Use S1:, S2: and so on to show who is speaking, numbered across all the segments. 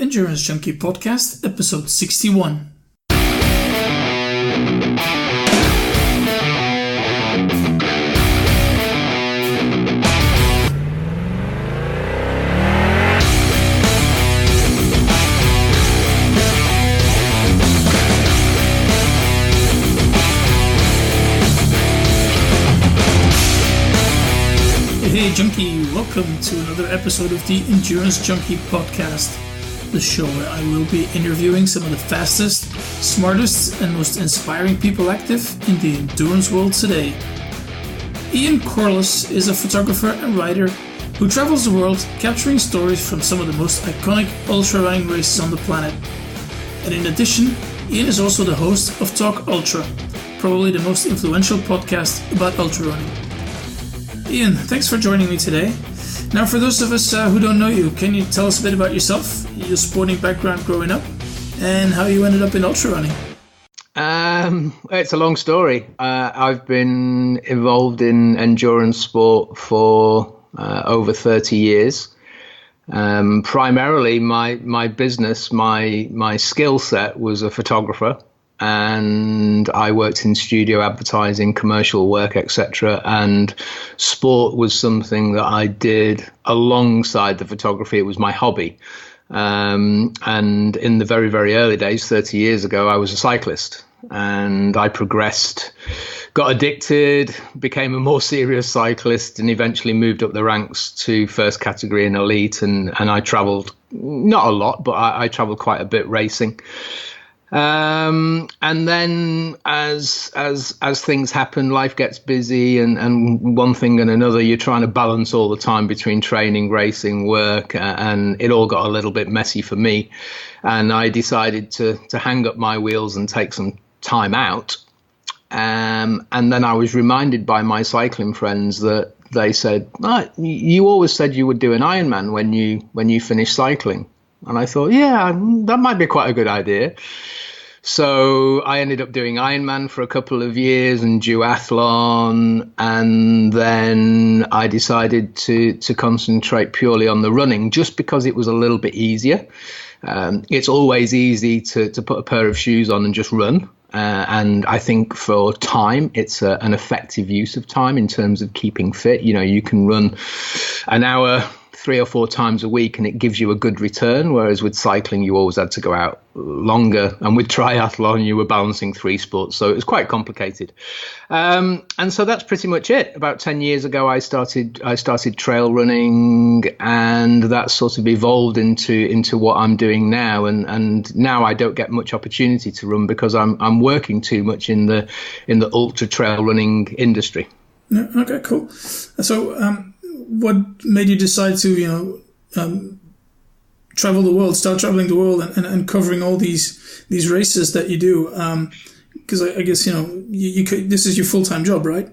S1: Endurance Junkie Podcast, episode 61. Hey Junkie, welcome to another episode of the Endurance Junkie Podcast, the show where I will be interviewing some of the fastest, smartest and most inspiring people active in the endurance world today. Ian Corless is a photographer and writer who travels the world capturing stories from some of the most iconic ultra-running races on the planet. And in addition, Ian is also the host of Talk Ultra, probably the most influential podcast about ultra-running. Ian, thanks for joining me today. Now, for those of us who don't know you, can you tell us a bit about yourself, your sporting background growing up, and how you ended up in ultra running?
S2: It's a long story. I've been involved in endurance sport for over 30 years. Primarily, my business, my skill set was a photographer. And I worked in studio advertising, commercial work, etc. And sport was something that I did alongside the photography. It was my hobby. And in the very, very early days, 30 years ago, I was a cyclist. And I progressed, got addicted, became a more serious cyclist, and eventually moved up the ranks to first category and elite. And I travelled, not a lot, but I travelled quite a bit racing. And then as things happen, life gets busy and one thing and another, you're trying to balance all the time between training, racing, work, and it all got a little bit messy for me. And I decided to hang up my wheels and take some time out. And then I was reminded by my cycling friends that they said, you always said you would do an Ironman when you finish cycling. And I thought, yeah, that might be quite a good idea. So I ended up doing Ironman for a couple of years and duathlon. And then I decided to concentrate purely on the running just because it was a little bit easier. It's always easy to put a pair of shoes on and just run. And I think for time, it's an effective use of time in terms of keeping fit. You know, you can run an hour 3 or 4 times a week and it gives you a good return, whereas with cycling you always had to go out longer, and with triathlon you were balancing 3 sports, so it was quite complicated. And so that's pretty much it. About 10 years ago I started trail running, and that sort of evolved into what I'm doing now, and now I don't get much opportunity to run because I'm working too much in the ultra trail running industry.
S1: Okay, cool. So what made you decide to, travel the world, start traveling the world and covering all these races that you do? Because I guess, you could, this is your full-time job, right?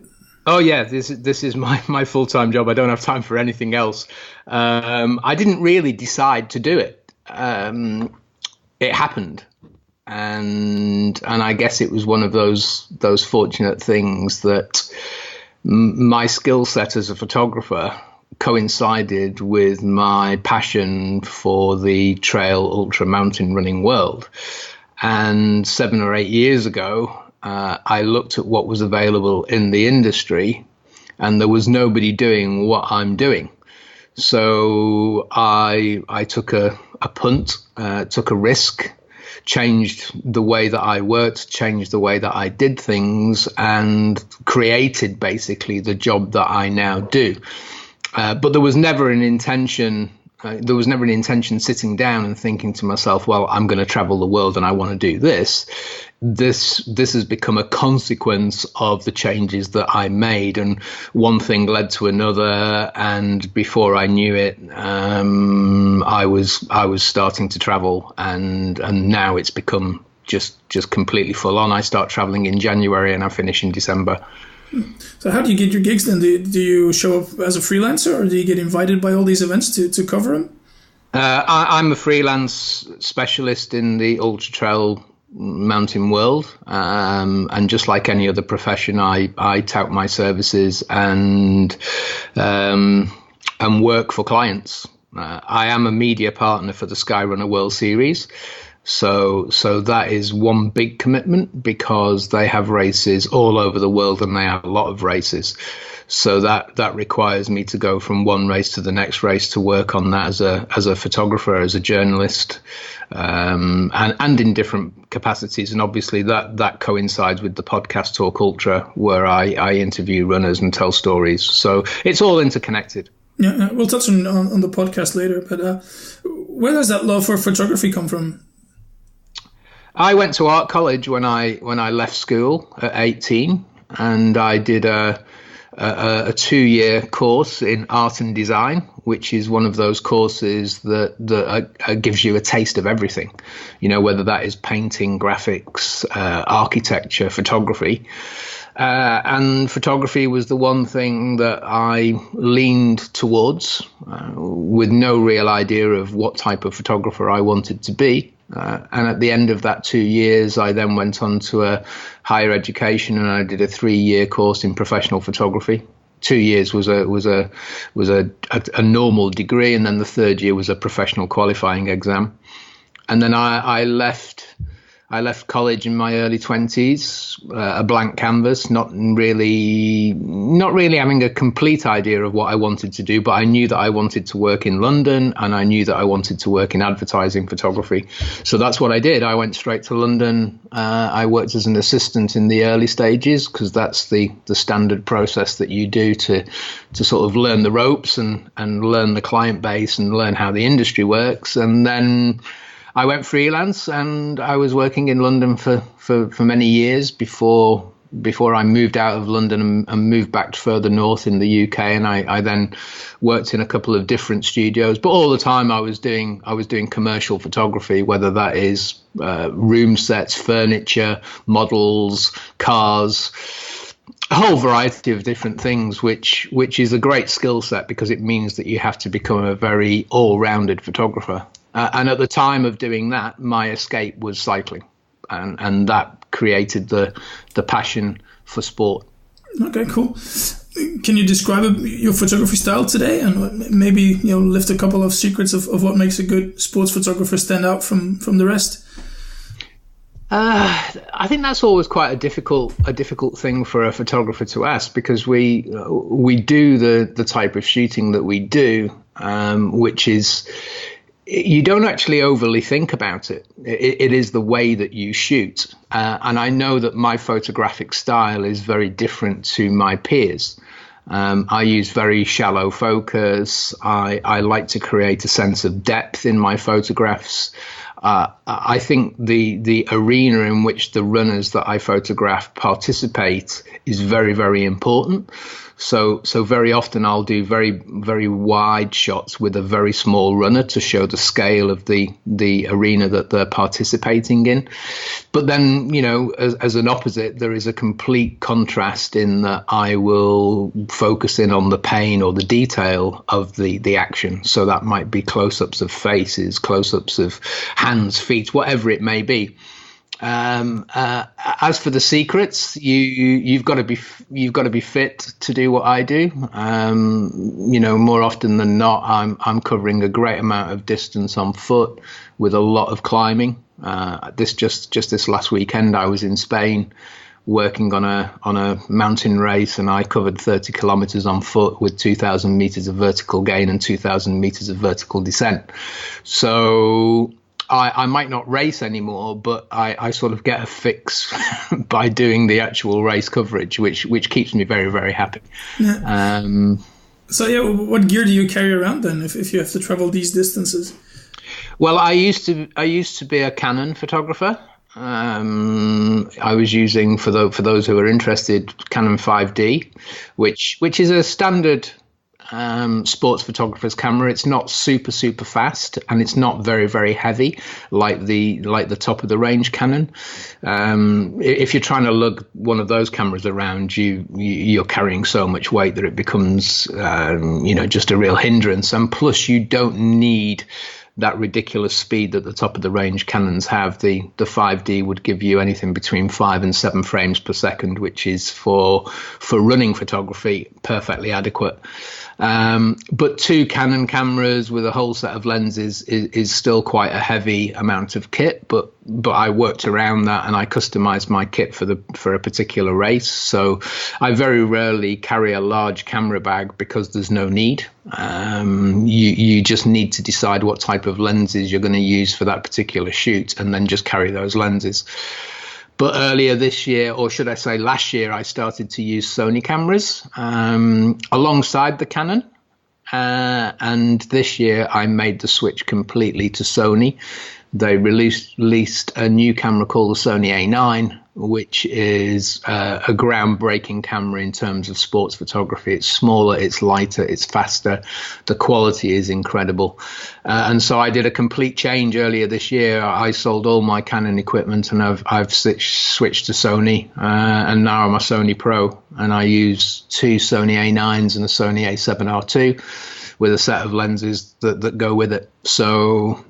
S2: Oh, yeah, this is my full-time job. I don't have time for anything else. I didn't really decide to do it. It happened. And I guess it was one of those fortunate things that my skill set as a photographer coincided with my passion for the trail ultra mountain running world. And 7 or 8 years ago, I looked at what was available in the industry, and there was nobody doing what I'm doing. So I took a punt, took a risk, changed the way that I worked, changed the way that I did things, and created basically the job that I now do. But there was never an intention. There was never an intention sitting down and thinking to myself, well, I'm going to travel the world and I want to do this. This has become a consequence of the changes that I made, and one thing led to another. And before I knew it, I was starting to travel, and now it's become just completely full on. I start traveling in January and I finish in December.
S1: So how do you get your gigs then? Do you show up as a freelancer, or do you get invited by all these events to cover them?
S2: I'm a freelance specialist in the ultra trail mountain world, and just like any other profession, I tout my services and work for clients. I am a media partner for the Skyrunner World Series. So that is one big commitment, because they have races all over the world and they have a lot of races. So that requires me to go from one race to the next race to work on that as a photographer, as a journalist, and in different capacities. And obviously that coincides with the podcast Talk Ultra, where I interview runners and tell stories. So it's all interconnected.
S1: Yeah, we'll touch on the podcast later. But where does that love for photography come from?
S2: I went to art college when I left school at 18, and I did a 2-year course in art and design, which is one of those courses that gives you a taste of everything, whether that is painting, graphics, architecture, photography. And photography was the one thing that I leaned towards, with no real idea of what type of photographer I wanted to be. And at the end of that 2 years, I then went on to a higher education, and I did a 3-year course in professional photography. 2 years was a normal degree, and then the third year was a professional qualifying exam. And then I left college in my early 20s, a blank canvas, not really having a complete idea of what I wanted to do, but I knew that I wanted to work in London, and I knew that I wanted to work in advertising photography. So that's what I did. I went straight to London. I worked as an assistant in the early stages, because that's the standard process that you do to sort of learn the ropes and learn the client base and learn how the industry works. And then I went freelance, and I was working in London for many years before I moved out of London and moved back further north in the UK. And I then worked in a couple of different studios, but all the time I was doing commercial photography, whether that is room sets, furniture, models, cars, a whole variety of different things, which is a great skill set, because it means that you have to become a very all-rounded photographer. And at the time of doing that, my escape was cycling, and that created the passion for sport.
S1: Okay, cool. Can you describe your photography style today, and maybe lift a couple of secrets of what makes a good sports photographer stand out from the rest?
S2: I think that's always quite a difficult thing for a photographer to ask, because we do the type of shooting that we do, which is, you don't actually overly think about it. It is the way that you shoot. And I know that my photographic style is very different to my peers. I use very shallow focus. I like to create a sense of depth in my photographs. I think the arena in which the runners that I photograph participate is very, very important. So very often I'll do very, very wide shots with a very small runner to show the scale of the arena that they're participating in. But then, as an opposite, there is a complete contrast in that I will focus in on the pain or the detail of the action. So that might be close-ups of faces, close-ups of hands, feet, whatever it may be. As for the secrets, you've got to be fit to do what I do. More often than not, I'm covering a great amount of distance on foot with a lot of climbing. This last weekend, I was in Spain working on a mountain race, and I covered 30 kilometers on foot with 2,000 meters of vertical gain and 2,000 meters of vertical descent. So I might not race anymore, but I sort of get a fix by doing the actual race coverage, which keeps me very, very happy. Yeah.
S1: What gear do you carry around then if you have to travel these distances?
S2: Well, I used to be a Canon photographer. I was using, for those who are interested, Canon 5D, which is a standard sports photographer's camera. It's not super fast, and it's not very, very heavy like the top of the range Canon. If you're trying to lug one of those cameras around, you're carrying so much weight that it becomes just a real hindrance. And plus, you don't need that ridiculous speed that the top of the range Canons have. The 5D would give you anything between 5 and 7 frames per second, which is for running photography perfectly adequate. But 2 Canon cameras with a whole set of lenses is still quite a heavy amount of kit, but I worked around that and I customized my kit for a particular race. So I very rarely carry a large camera bag because there's no need. You just need to decide what type of lenses you're going to use for that particular shoot and then just carry those lenses. But earlier this year, or should I say last year, I started to use Sony cameras alongside the Canon. And this year I made the switch completely to Sony. They released a new camera called the Sony A9, which is a groundbreaking camera in terms of sports photography. It's smaller, it's lighter, it's faster. The quality is incredible. And so I did a complete change earlier this year. I sold all my Canon equipment and I've switched to Sony. And now I'm a Sony Pro. And I use 2 Sony A9s and a Sony A7R2 with a set of lenses that go with it. So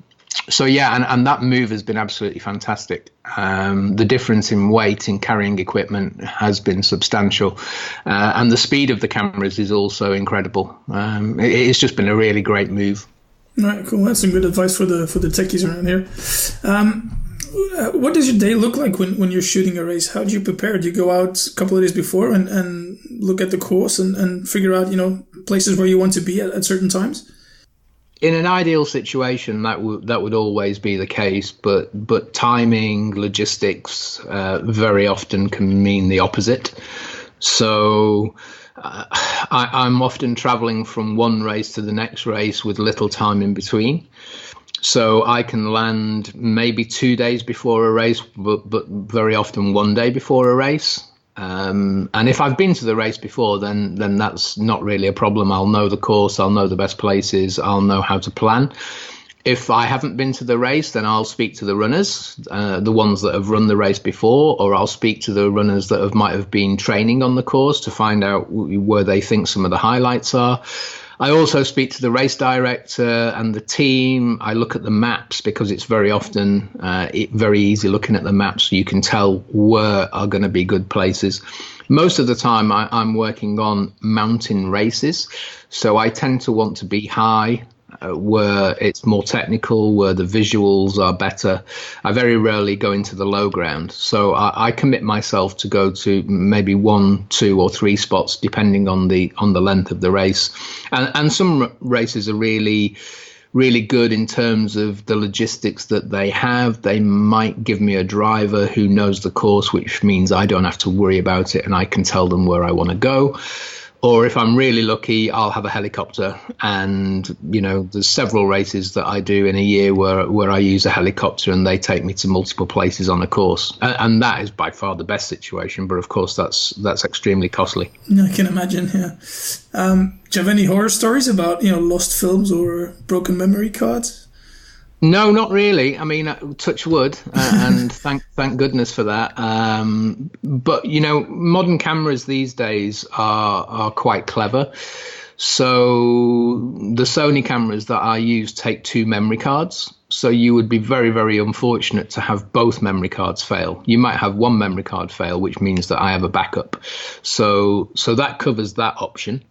S2: yeah, and that move has been absolutely fantastic. The difference in weight in carrying equipment has been substantial. And the speed of the cameras is also incredible. It's just been a really great move.
S1: All right, cool. That's some good advice for the techies around here. What does your day look like when you're shooting a race? How do you prepare? Do you go out a couple of days before and look at the course and figure out, places where you want to be at certain times?
S2: In an ideal situation, that would always be the case, but timing, logistics, very often can mean the opposite. So I'm often traveling from one race to the next race with little time in between. So I can land maybe 2 days before a race, but very often 1 day before a race. And if I've been to the race before, then that's not really a problem. I'll know the course, I'll know the best places, I'll know how to plan. If I haven't been to the race, then I'll speak to the runners, the ones that have run the race before, or I'll speak to the runners that might have been training on the course to find out where they think some of the highlights are. I also speak to the race director and the team. I look at the maps because it's very often very easy looking at the maps so you can tell where are going to be good places. Most of the time I'm working on mountain races, so I tend to want to be high, where it's more technical, where the visuals are better. I very rarely go into the low ground. So I commit myself to go to maybe 1, 2 or 3 spots, depending on the length of the race. And some races are really, really good in terms of the logistics that they have. They might give me a driver who knows the course, which means I don't have to worry about it and I can tell them where I want to go. Or if I'm really lucky, I'll have a helicopter. And, there's several races that I do in a year where I use a helicopter and they take me to multiple places on a course. And that is by far the best situation. But of course, that's extremely costly.
S1: I can imagine, yeah. Do you have any horror stories about, lost films or broken memory cards?
S2: No, not really. I mean, touch wood, and thank goodness for that. But modern cameras these days are quite clever. So the Sony cameras that I use take 2 memory cards. So you would be very, very unfortunate to have both memory cards fail. You might have one memory card fail, which means that I have a backup. So that covers that option.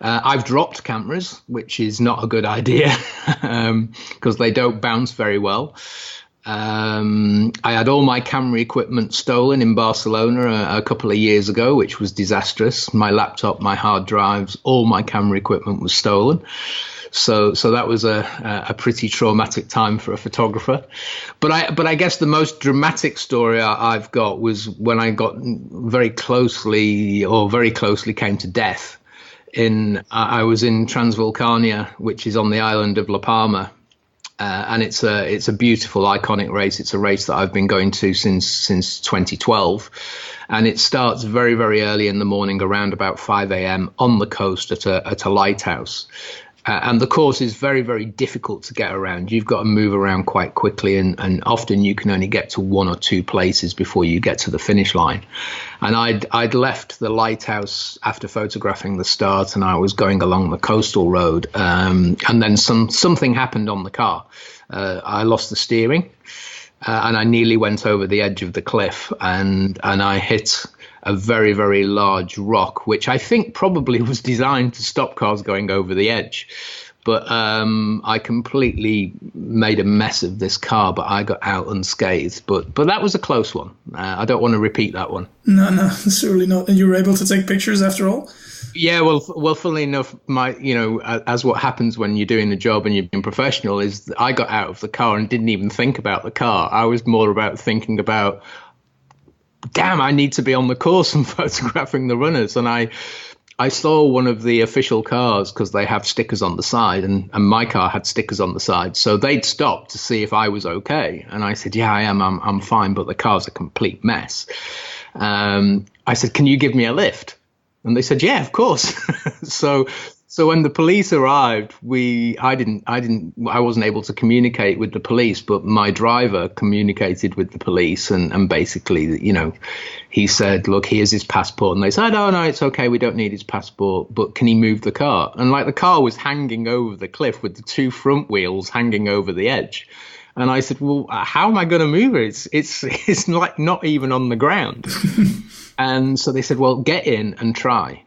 S2: I've dropped cameras, which is not a good idea because they don't bounce very well. I had all my camera equipment stolen in Barcelona a couple of years ago, which was disastrous. My laptop, my hard drives, all my camera equipment was stolen. So that was a pretty traumatic time for a photographer. But I guess the most dramatic story I've got was when I got very closely came to death. I was in Transvulcania, which is on the island of La Palma, and it's a beautiful, iconic race. It's a race that I've been going to since 2012, and it starts very, very early in the morning, around about 5 a.m. on the coast at a lighthouse. And the course is very, very difficult to get around. You've got to move around quite quickly, and often you can only get to one or two places before you get to the finish line. And I'd left the lighthouse after photographing the start, and I was going along the coastal road. And then something happened on the car. I lost the steering, and I nearly went over the edge of the cliff, and I hit a very, very large rock, which I think probably was designed to stop cars going over the edge. But I completely made a mess of this car, but I got out unscathed. But that was a close one. I don't want to repeat that one.
S1: No, certainly not. And you were able to take pictures after all?
S2: Yeah, well, funnily enough, as what happens when you're doing a job and you're being professional is I got out of the car and didn't even think about the car. I was more about thinking about, damn, I need to be on the course and photographing the runners. And I saw one of the official cars because they have stickers on the side, and my car had stickers on the side. So they'd stopped to see if I was okay. And I said, yeah, I am. I'm fine, but the car's a complete mess. I said, can you give me a lift? And they said, yeah, of course. So when the police arrived, I wasn't able to communicate with the police, but my driver communicated with the police, and basically, he said, look, here's his passport. And they said, oh, no, it's okay. We don't need his passport, but can he move the car? And the car was hanging over the cliff with the two front wheels hanging over the edge. And I said, well, how am I going to move it? It's not even on the ground. And so they said, well, get in and try.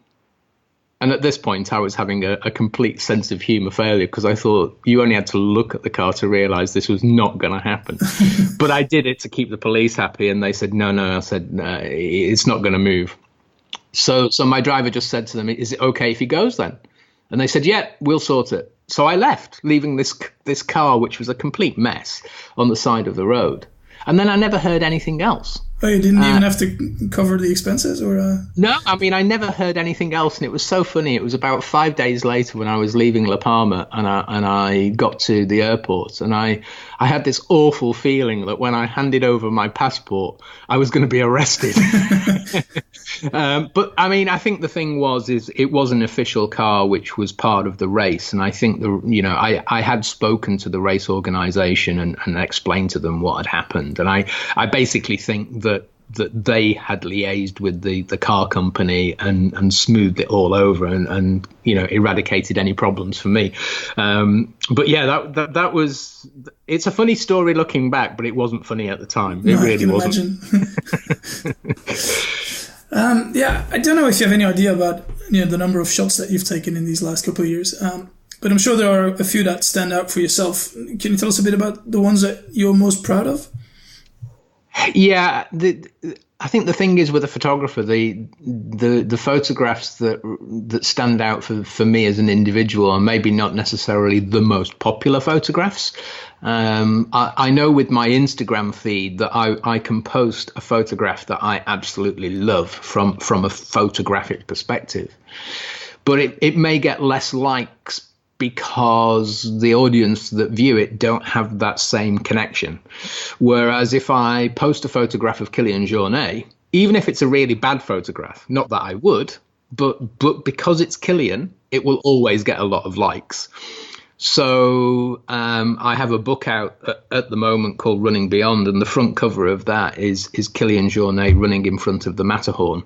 S2: And at this point, I was having a complete sense of humour failure, because I thought you only had to look at the car to realise this was not going to happen. But I did it to keep the police happy, and they said, no. I said, it's not going to move. So my driver just said to them, is it okay if he goes then? And they said, yeah, we'll sort it. So I left, leaving this car, which was a complete mess, on the side of the road. And then I never heard anything else.
S1: Oh, you didn't even have to cover the expenses, or?
S2: No, I mean, I never heard anything else, and it was so funny. It was about 5 days later when I was leaving La Palma, and I got to the airport, and I had this awful feeling that when I handed over my passport, I was going to be arrested. But I mean, I think the thing was it was an official car which was part of the race, and I think I had spoken to the race organisation and explained to them what had happened, and I basically think that they had liaised with the car company and smoothed it all over and eradicated any problems for me. But yeah, that was, it's a funny story looking back, but it wasn't funny at the time. It really wasn't.
S1: Yeah, I don't know if you have any idea about the number of shots that you've taken in these last couple of years, but I'm sure there are a few that stand out for yourself. Can you tell us a bit about the ones that you're most proud of?
S2: Yeah, I think the thing is with a photographer, the photographs that stand out for me as an individual are maybe not necessarily the most popular photographs. I know with my Instagram feed that I can post a photograph that I absolutely love from a photographic perspective, but it may get less likes because the audience that view it don't have that same connection. Whereas if I post a photograph of Kilian Jornet, even if it's a really bad photograph, not that I would, but because it's Kilian, it will always get a lot of likes. So I have a book out at the moment called Running Beyond, and the front cover of that is Kilian Jornet running in front of the Matterhorn.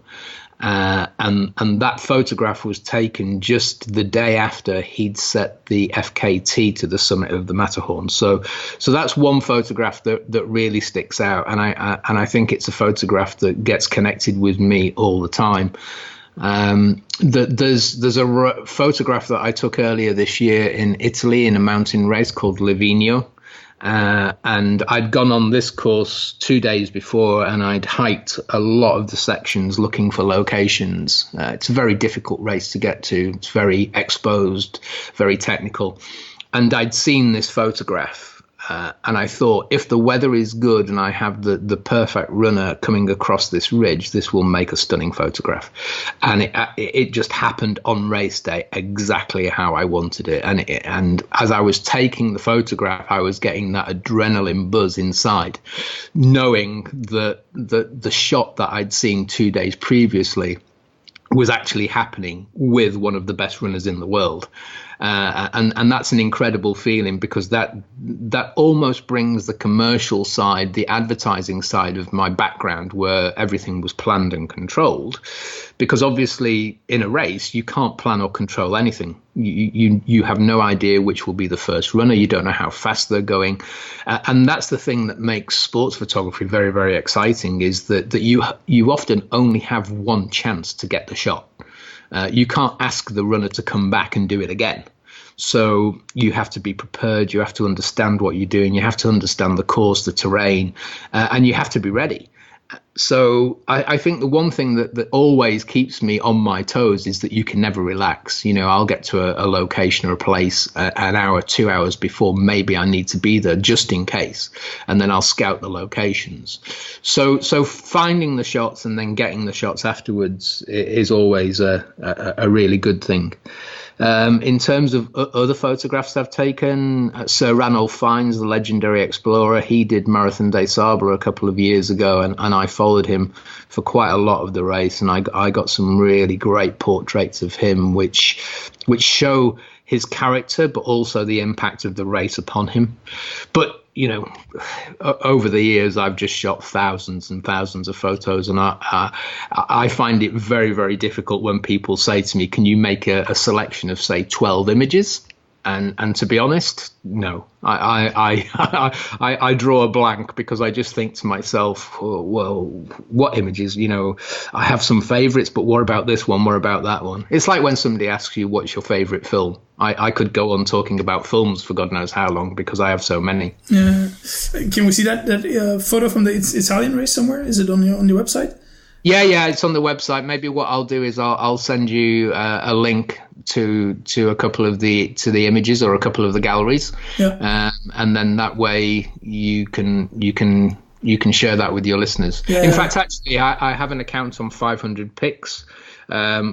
S2: And that photograph was taken just the day after he'd set the FKT to the summit of the Matterhorn. So that's one photograph that really sticks out, and I think it's a photograph that gets connected with me all the time. There's a photograph that I took earlier this year in Italy in a mountain race called Livigno. And I'd gone on this course 2 days before, and I'd hiked a lot of the sections looking for locations. It's a very difficult race to get to. It's very exposed, very technical. And I'd seen this photograph, and I thought, if the weather is good and I have the perfect runner coming across this ridge, this will make a stunning photograph. And it just happened on race day exactly how I wanted it. And as I was taking the photograph, I was getting that adrenaline buzz inside, knowing that the shot that I'd seen 2 days previously was actually happening with one of the best runners in the world. And that's an incredible feeling, because that almost brings the commercial side, the advertising side of my background, where everything was planned and controlled. Because obviously in a race, you can't plan or control anything. You have no idea which will be the first runner. You don't know how fast they're going. And that's the thing that makes sports photography very, very exciting, is that you often only have one chance to get the shot. You can't ask the runner to come back and do it again. So you have to be prepared. You have to understand what you're doing. You have to understand the course, the terrain, and you have to be ready. So I think the one thing that always keeps me on my toes is that you can never relax. I'll get to a location or a place an hour, 2 hours before maybe I need to be there, just in case. And then I'll scout the locations. So finding the shots and then getting the shots afterwards is always a really good thing. In terms of other photographs I've taken, Sir Ranulph Fiennes, the legendary explorer, he did Marathon des Sables a couple of years ago, and I followed him for quite a lot of the race, and I got some really great portraits of him, which show his character, but also the impact of the race upon him. But over the years, I've just shot thousands and thousands of photos, and I find it very, very difficult when people say to me, "Can you make a selection of, say, 12 images?" And to be honest, no, I draw a blank, because I just think to myself, oh, well, what images? I have some favorites, but what about this one? What about that one? It's like when somebody asks you, what's your favorite film? I could go on talking about films for God knows how long, because I have so many.
S1: Yeah. Can we see that photo from the Italian race somewhere? Is it on your website?
S2: Yeah, it's on the website. Maybe what I'll do is I'll send you a link to a couple of the images, or a couple of the galleries, and then that way you can share that with your listeners. Yeah. In fact, actually, I have an account on 500 Pics,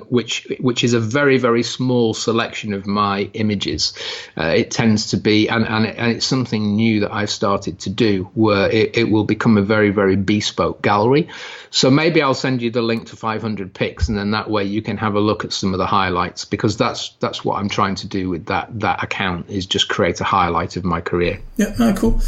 S2: which is a very, very small selection of my images. It tends to be, and it's something new that I've started to do, where it will become a very, very bespoke gallery. So maybe I'll send you the link to 500 Pics, and then that way you can have a look at some of the highlights, because that's what I'm trying to do with that account, is just create a highlight of my career.
S1: Yeah, cool.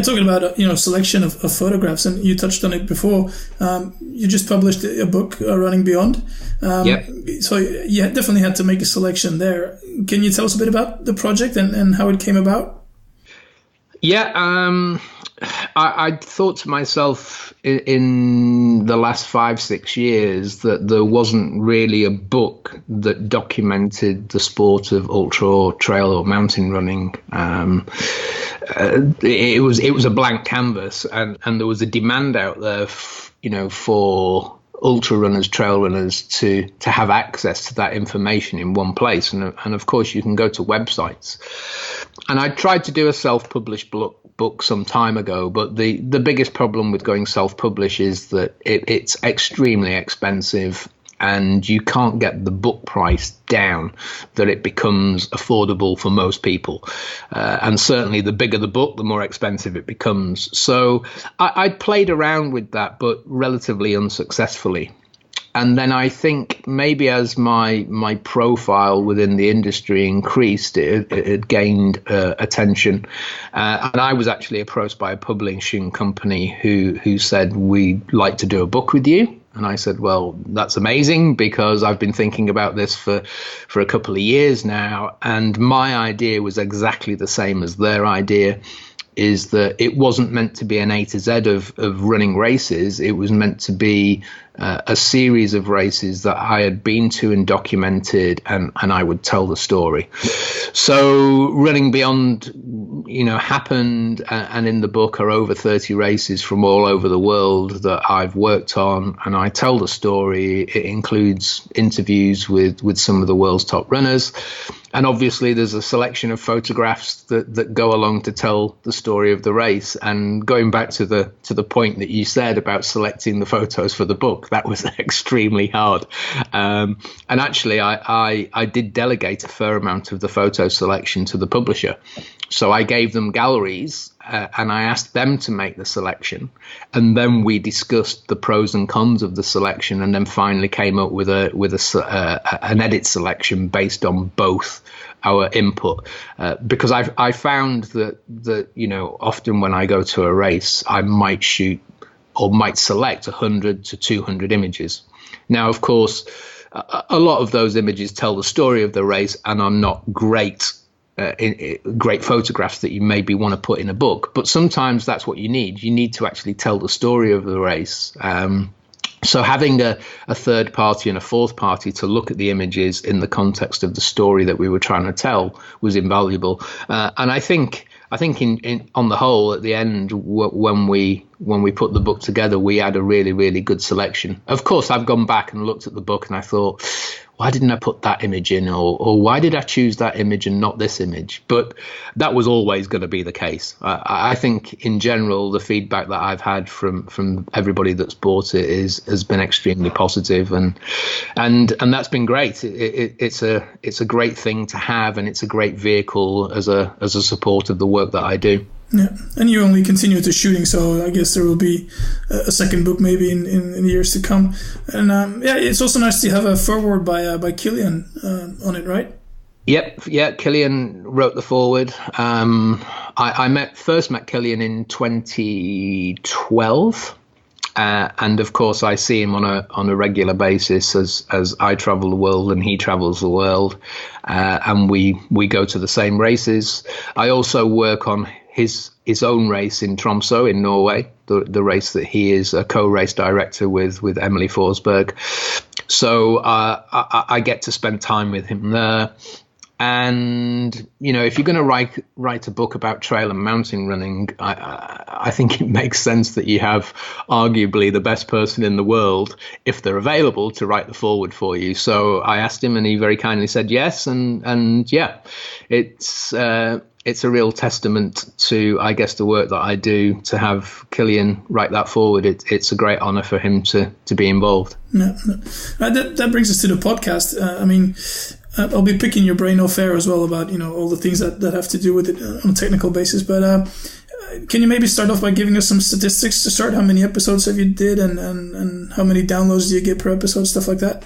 S1: Talking about selection of photographs, and you touched on it before. You just published a book, Running Beyond. So you definitely had to make a selection there. Can you tell us a bit about the project and how it came about?
S2: Yeah, I thought to myself in the last 5-6 years that there wasn't really a book that documented the sport of ultra or trail or mountain running. It was a blank canvas, and there was a demand out there, for ultra runners, trail runners to have access to that information in one place. And of course, you can go to websites. And I tried to do a self-published book some time ago, but the biggest problem with going self-publish is that it's extremely expensive, and you can't get the book price down that it becomes affordable for most people. And certainly the bigger the book, the more expensive it becomes. So I played around with that, but relatively unsuccessfully. And then I think maybe as my profile within the industry increased, it gained attention. And I was actually approached by a publishing company who said, we'd like to do a book with you. And I said, well, that's amazing, because I've been thinking about this for a couple of years now. And my idea was exactly the same as their idea, is that it wasn't meant to be an A to Z of running races. It was meant to be a series of races that I had been to and documented, and I would tell the story. So Running Beyond, happened, and in the book are over 30 races from all over the world that I've worked on, and I tell the story. It includes interviews with some of the world's top runners, and obviously there's a selection of photographs that go along to tell the story of the race. And going back to the point that you said about selecting the photos for the book, That was extremely hard. And actually, I did delegate a fair amount of the photo selection to the publisher. So I gave them galleries and I asked them to make the selection. And then we discussed the pros and cons of the selection, and then finally came up with an edit selection based on both our input. Because I found that often when I go to a race, I might shoot or might select 100 to 200 images. Now, of course, a lot of those images tell the story of the race and are not great photographs that you maybe want to put in a book. But sometimes that's what you need. You need to actually tell the story of the race. So having a third party and a fourth party to look at the images in the context of the story that we were trying to tell was invaluable. And I think in on the whole, at the end, when we put the book together, we had a really, really good selection. Of course, I've gone back and looked at the book and I thought, why didn't I put that image in, or why did I choose that image and not this image? But that was always going to be the case. I think in general, the feedback that I've had from everybody that's bought it has been extremely positive, and that's been great. It's a great thing to have, and it's a great vehicle as a support of the work that I do.
S1: Yeah, and you only continue to shooting, so I guess there will be a second book maybe in years to come. And it's also nice to have a foreword by Killian on it, right?
S2: Yep, yeah. Killian wrote the foreword. I first met Killian in 2012. And of course, I see him on a regular basis as I travel the world and he travels the world, and we go to the same races. I also work on his own race in Tromsø in Norway, the race that he is a co-race director with Emily Forsberg. So I get to spend time with him there. And, if you're going to write a book about trail and mountain running, I think it makes sense that you have arguably the best person in the world, if they're available, to write the foreword for you. So I asked him and he very kindly said yes. And yeah, it's a real testament to, I guess, the work that I do to have Killian write that forward. It's a great honor for him to be involved.
S1: Yeah. That brings us to the podcast. I'll be picking your brain off air as well about, all the things that have to do with it on a technical basis. But can you maybe start off by giving us some statistics to start? How many episodes have you did and how many downloads do you get per episode, stuff like that?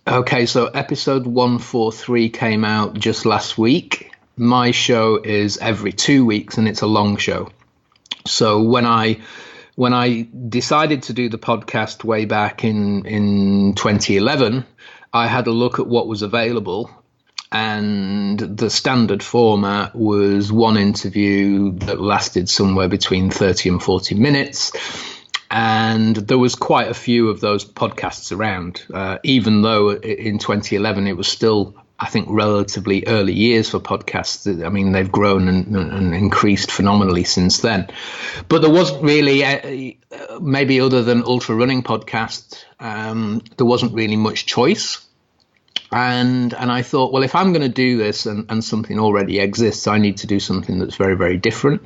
S2: Okay, so episode 143 came out just last week. My show is every 2 weeks and it's a long show. So when I decided to do the podcast way back in 2011, I had a look at what was available, and the standard format was one interview that lasted somewhere between 30 and 40 minutes. And there was quite a few of those podcasts around, even though in 2011 it was still, I think, relatively early years for podcasts. I mean, they've grown and increased phenomenally since then. But there wasn't really, maybe other than ultrarunning podcasts, there wasn't really much choice. And I thought, well, if I'm going to do this and something already exists, I need to do something that's very, very different.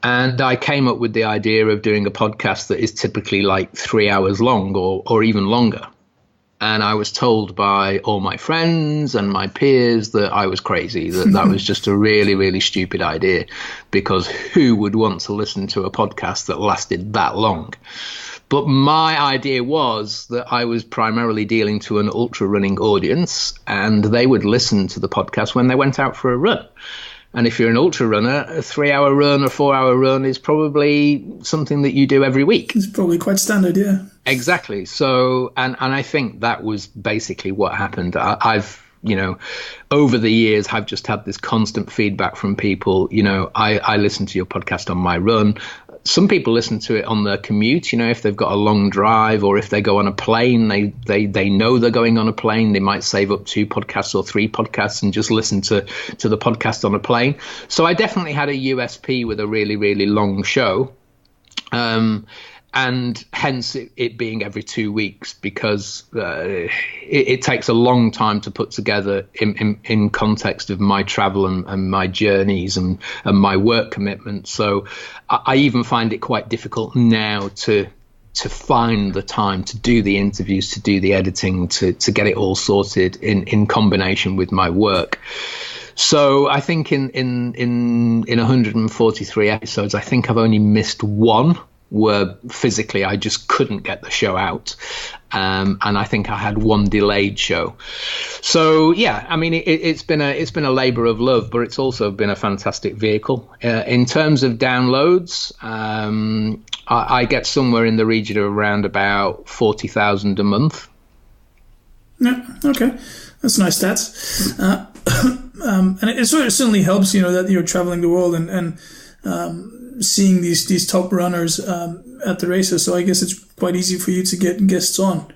S2: And I came up with the idea of doing a podcast that is typically like 3 hours long or even longer. And I was told by all my friends and my peers that I was crazy, that was just a really, really stupid idea, because who would want to listen to a podcast that lasted that long? But my idea was that I was primarily dealing to an ultra running audience, and they would listen to the podcast when they went out for a run. And if you're an ultra runner, a 3 hour run or 4 hour run is probably something that you do every week.
S1: It's probably quite standard, yeah.
S2: Exactly. So, and I think that was basically what happened. I've, over the years, I've just had this constant feedback from people. I listen to your podcast on my run. Some people listen to it on their commute, if they've got a long drive, or if they go on a plane, they know they're going on a plane. They might save up 2 podcasts or 3 podcasts and just listen to the podcast on a plane. So I definitely had a USP with a really, really long show. And hence it being every 2 weeks, because it takes a long time to put together in context of my travel and my journeys and my work commitments. So I even find it quite difficult now to to find the time to do the interviews, to do the editing, to get it all sorted in combination with my work. So I think in 143 episodes, I think I've only missed one where physically I just couldn't get the show out. And I think I had one delayed show. So yeah, I mean, it's been a labor of love, but it's also been a fantastic vehicle. In terms of downloads, I get somewhere in the region of around about 40,000 a month.
S1: Yeah, okay, that's nice stats. And it certainly helps, that you're traveling the world and seeing these top runners at the races. So I guess it's quite easy for you to get guests on.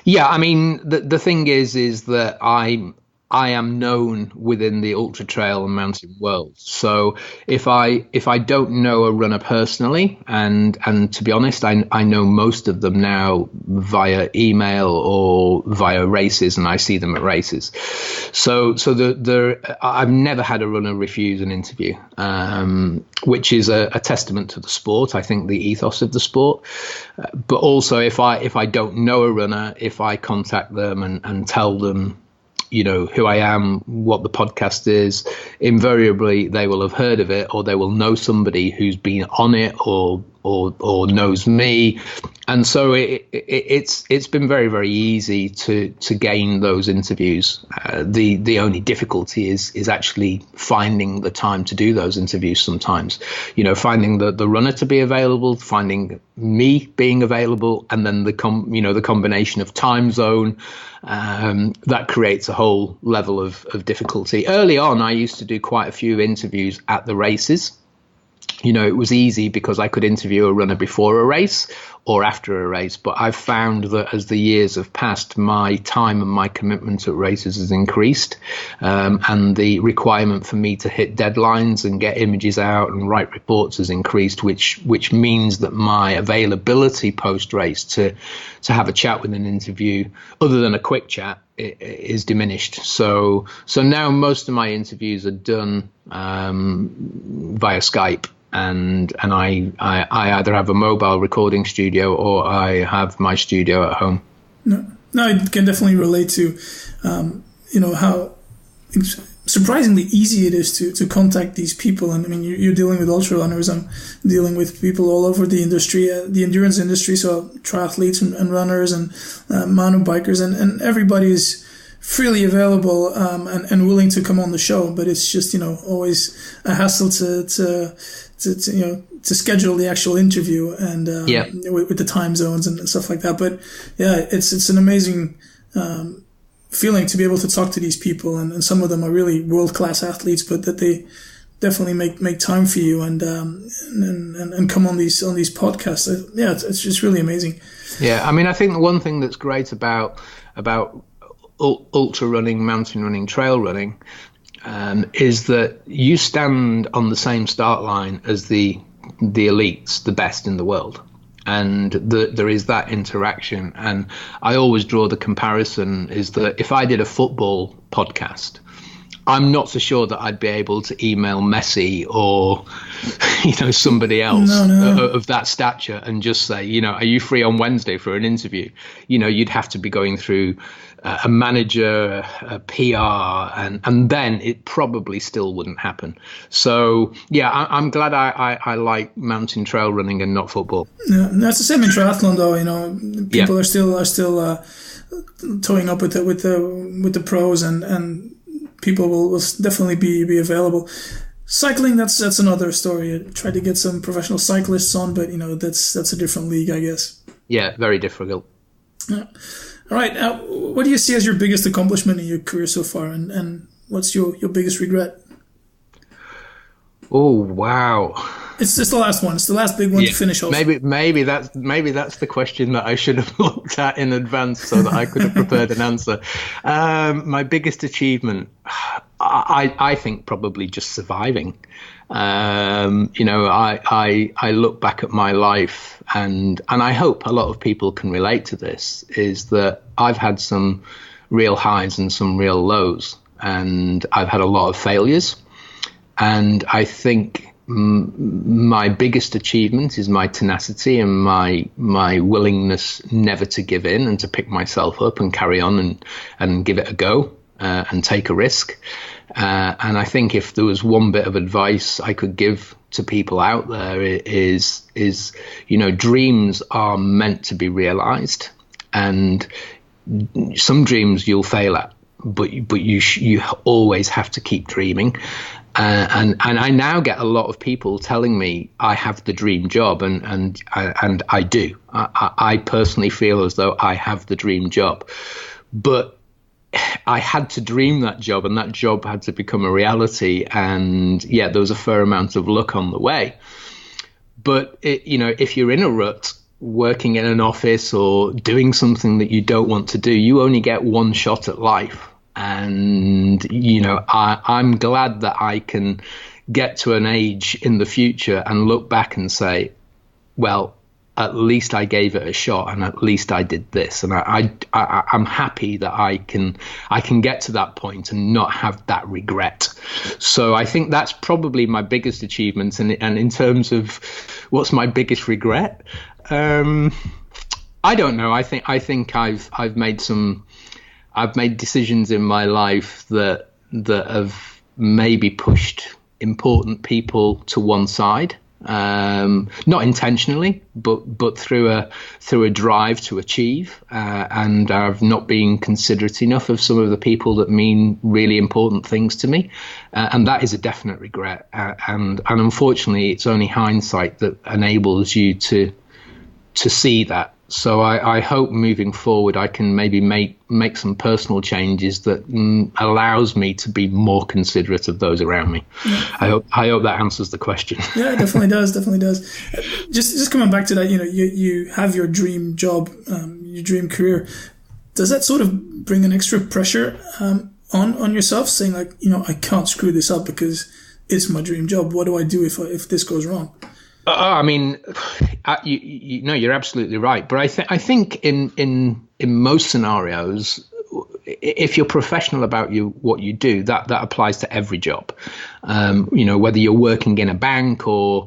S1: Yeah,
S2: I mean, the thing is that I am known within the ultra trail and mountain world. So if I don't know a runner personally, and to be honest, I know most of them now via email or via races, and I see them at races. So I've never had a runner refuse an interview, which is a testament to the sport. I think the ethos of the sport. But also, if I don't know a runner, if I contact them and tell them, who I am, what the podcast is, invariably they will have heard of it, or they will know somebody who's been on it or knows me. And so it's been very, very easy to gain those interviews. The only difficulty is actually finding the time to do those interviews sometimes, finding the runner to be available, finding me being available, and then the combination of time zone, that creates a whole level of difficulty. Early on, I used to do quite a few interviews at the races. It was easy because I could interview a runner before a race or after a race. But I've found that as the years have passed, my time and my commitment at races has increased. And the requirement for me to hit deadlines and get images out and write reports has increased, which means that my availability post-race to have a chat with an interview, other than a quick chat, is diminished. So now most of my interviews are done via Skype. And I either have a mobile recording studio or I have my studio at home.
S1: No, I can definitely relate to, how surprisingly easy it is to contact these people. And I mean, you're dealing with ultra runners. I'm dealing with people all over the industry, the endurance industry. So triathletes and runners and mountain bikers, and everybody is freely available and willing to come on the show. But it's just, always a hassle to schedule the actual interview and with the time zones and stuff like that. But yeah, it's an amazing feeling to be able to talk to these people, and some of them are really world-class athletes, but that they definitely make time for you and come on these podcasts. Yeah, it's just really amazing.
S2: Yeah, I mean, I think the one thing that's great about ultra running, mountain running, trail running, is that you stand on the same start line as the elites, the best in the world. And there is that interaction. And I always draw the comparison is that if I did a football podcast, I'm not so sure that I'd be able to email Messi or, somebody else of that stature and just say, are you free on Wednesday for an interview? You'd have to be going through a manager, a PR, and then it probably still wouldn't happen. So, yeah, I'm glad I like mountain trail running and not football.
S1: Yeah, that's the same in triathlon, though. People are still toying up with the pros, and people will definitely be available. Cycling, that's another story. I tried to get some professional cyclists on, but that's a different league, I guess.
S2: Yeah, very difficult.
S1: Yeah. All right. What do you see as your biggest accomplishment in your career so far, and what's your biggest regret?
S2: Oh, wow.
S1: It's the last one. It's the last big one to finish off.
S2: Maybe that's the question that I should have looked at in advance so that I could have prepared an answer. My biggest achievement, I think probably just surviving. I look back at my life and I hope a lot of people can relate to this, is that I've had some real highs and some real lows, and I've had a lot of failures. And I think my biggest achievement is my tenacity and my willingness never to give in and to pick myself up and carry on and give it a go and take a risk. And I think if there was one bit of advice I could give to people out there is dreams are meant to be realized, and some dreams you'll fail at, but you always have to keep dreaming. And I now get a lot of people telling me I have the dream job, and I do. I personally feel as though I have the dream job, but I had to dream that job, and that job had to become a reality. And yeah, there was a fair amount of luck on the way. But if you're in a rut, working in an office or doing something that you don't want to do, you only get one shot at life. And, I'm glad that I can get to an age in the future and look back and say, well, at least I gave it a shot, and at least I did this. And I'm happy that I can get to that point and not have that regret. So I think that's probably my biggest achievement. And in terms of what's my biggest regret, I don't know. I think I've made decisions in my life that have maybe pushed important people to one side, not intentionally, but through a drive to achieve, and I've not been considerate enough of some of the people that mean really important things to me, and that is a definite regret. And unfortunately, it's only hindsight that enables you to see that. So I hope moving forward I can maybe make some personal changes that allows me to be more considerate of those around me. Yeah. I hope that answers the question.
S1: Yeah, it definitely does. Just coming back to that, you have your dream job, your dream career. Does that sort of bring an extra pressure on yourself, saying like, I can't screw this up because it's my dream job. What do I do if this goes wrong?
S2: I mean, you're absolutely right. But I think in most scenarios, if you're professional about what you do, that applies to every job. Whether you're working in a bank or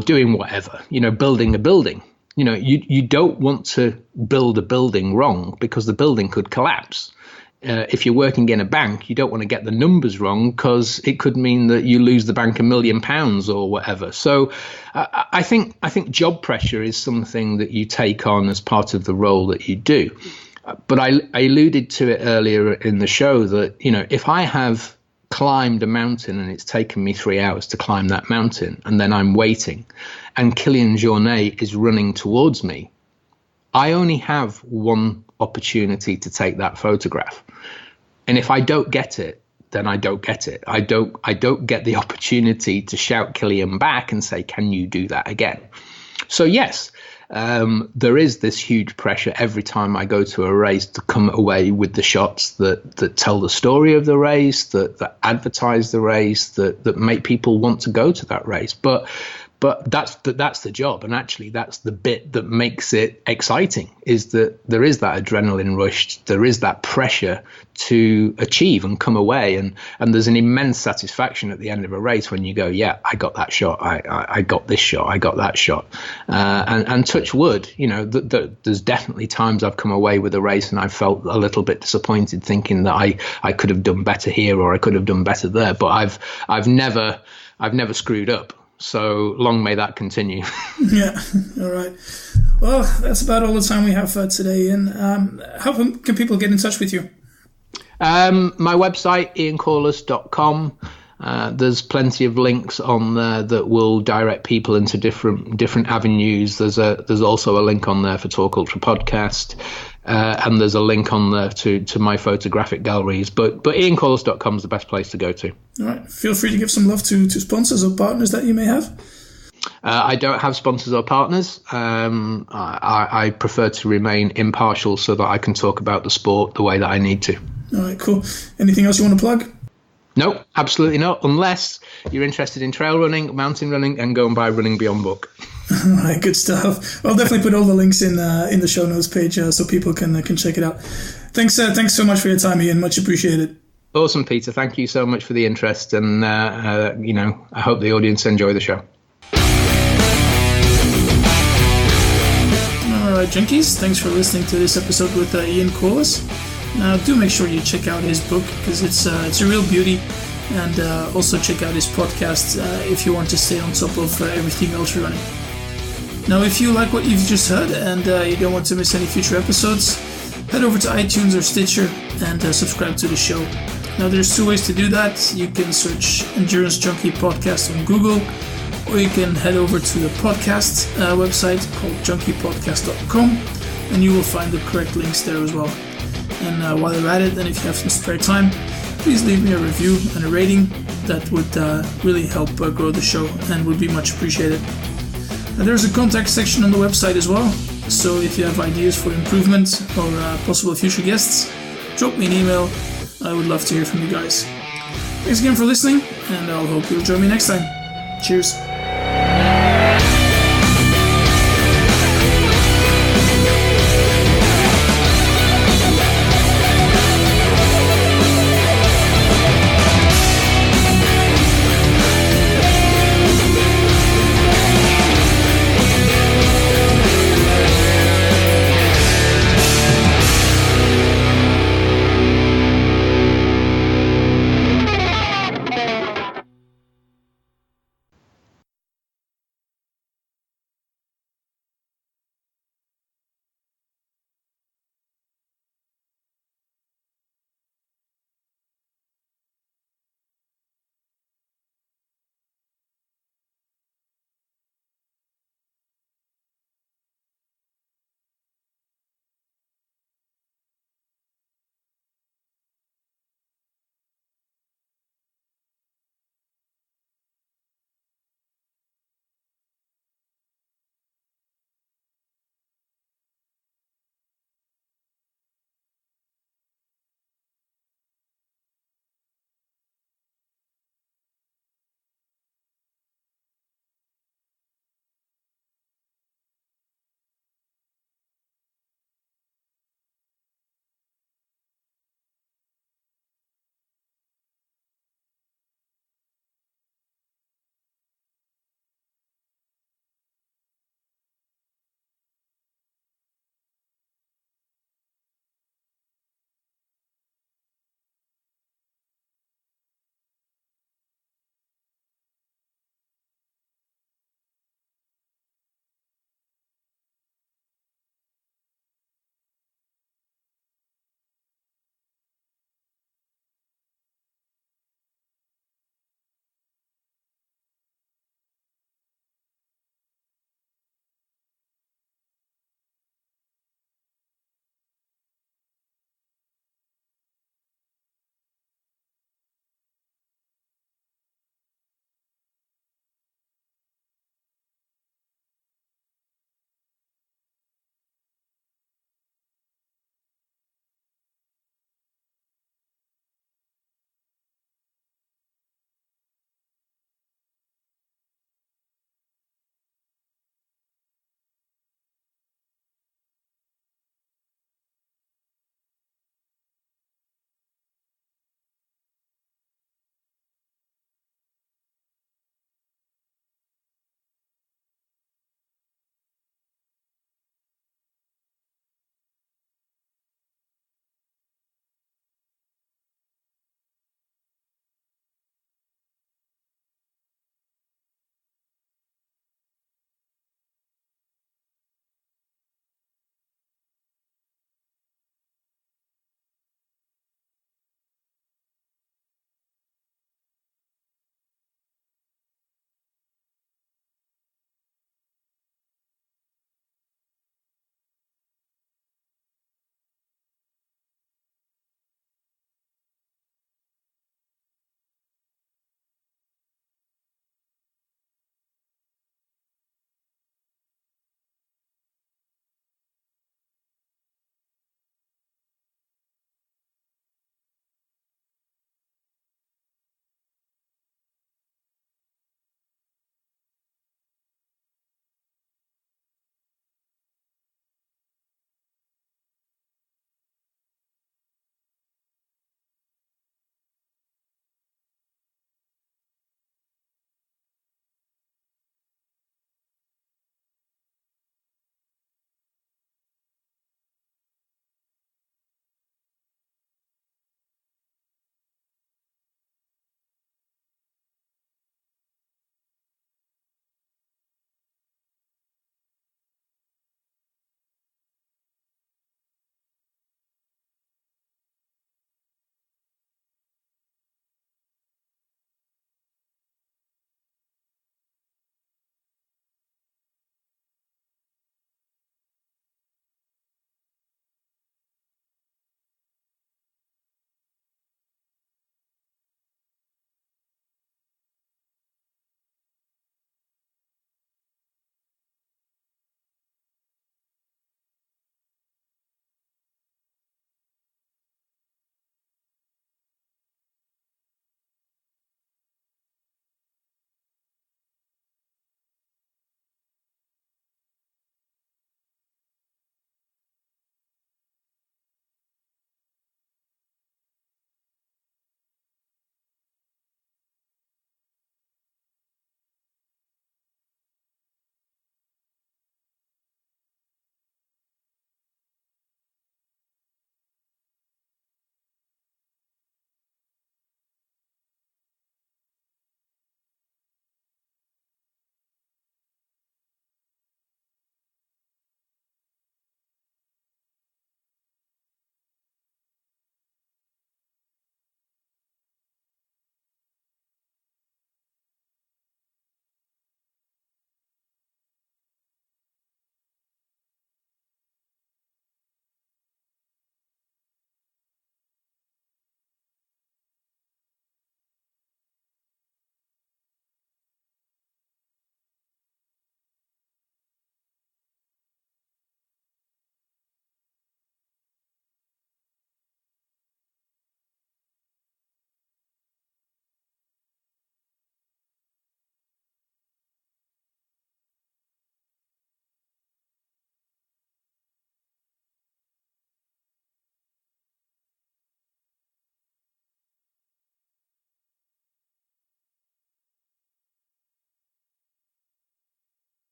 S2: doing whatever, building a building. You don't want to build a building wrong because the building could collapse. If you're working in a bank, you don't want to get the numbers wrong because it could mean that you lose the bank £1 million or whatever. So I think job pressure is something that you take on as part of the role that you do. But I alluded to it earlier in the show that, if I have climbed a mountain and it's taken me 3 hours to climb that mountain, and then I'm waiting and Kylian Jornet is running towards me, I only have one opportunity to take that photograph. And if I don't get it, then I don't get it. I don't get the opportunity to shout Kylian back and say, can you do that again? So yes, there is this huge pressure every time I go to a race to come away with the shots that tell the story of the race, that advertise the race, that make people want to go to that race. But that's the job, and actually that's the bit that makes it exciting, is that there is that adrenaline rush, there is that pressure to achieve and come away, and there's an immense satisfaction at the end of a race when you go, yeah, I got that shot, I got this shot, I got that shot, and touch wood, there's definitely times I've come away with a race and I've felt a little bit disappointed, thinking that I could have done better here or I could have done better there, but I've never screwed up. So long may that continue.
S1: Yeah, all right. Well, that's about all the time we have for today. And how can people get in touch with you?
S2: My website, iancorless.com. There's plenty of links on there that will direct people into different avenues. There's also a link on there for Talk Ultra Podcast. And there's a link on there to my photographic galleries. But iancorless.com is the best place to go to.
S1: All right. Feel free to give some love to sponsors or partners that you may have.
S2: I don't have sponsors or partners. I prefer to remain impartial so that I can talk about the sport the way that I need to.
S1: All right, cool. Anything else you want to plug?
S2: No, absolutely not. Unless you're interested in trail running, mountain running, and go and buy Running Beyond book.
S1: All right, good stuff. I'll definitely put all the links in the show notes page so people can check it out. Thanks so much for your time, Ian. Much appreciated.
S2: Awesome, Peter. Thank you so much for the interest, and I hope the audience enjoy the show.
S1: All right, Junkies, thanks for listening to this episode with Ian Corless. Now, do make sure you check out his book, because it's a real beauty, and also check out his podcast if you want to stay on top of everything ultra running. Now, if you like what you've just heard and you don't want to miss any future episodes, head over to iTunes or Stitcher and subscribe to the show. Now, there's two ways to do that. You can search Endurance Junkie Podcast on Google, or you can head over to the podcast website called junkiepodcast.com, and you will find the correct links there as well. And while you're at it, and if you have some spare time, please leave me a review and a rating. That would really help grow the show and would be much appreciated. Now, there's a contact section on the website as well, so if you have ideas for improvement or possible future guests, drop me an email. I would love to hear from you guys. Thanks again for listening, and I'll hope you'll join me next time. Cheers.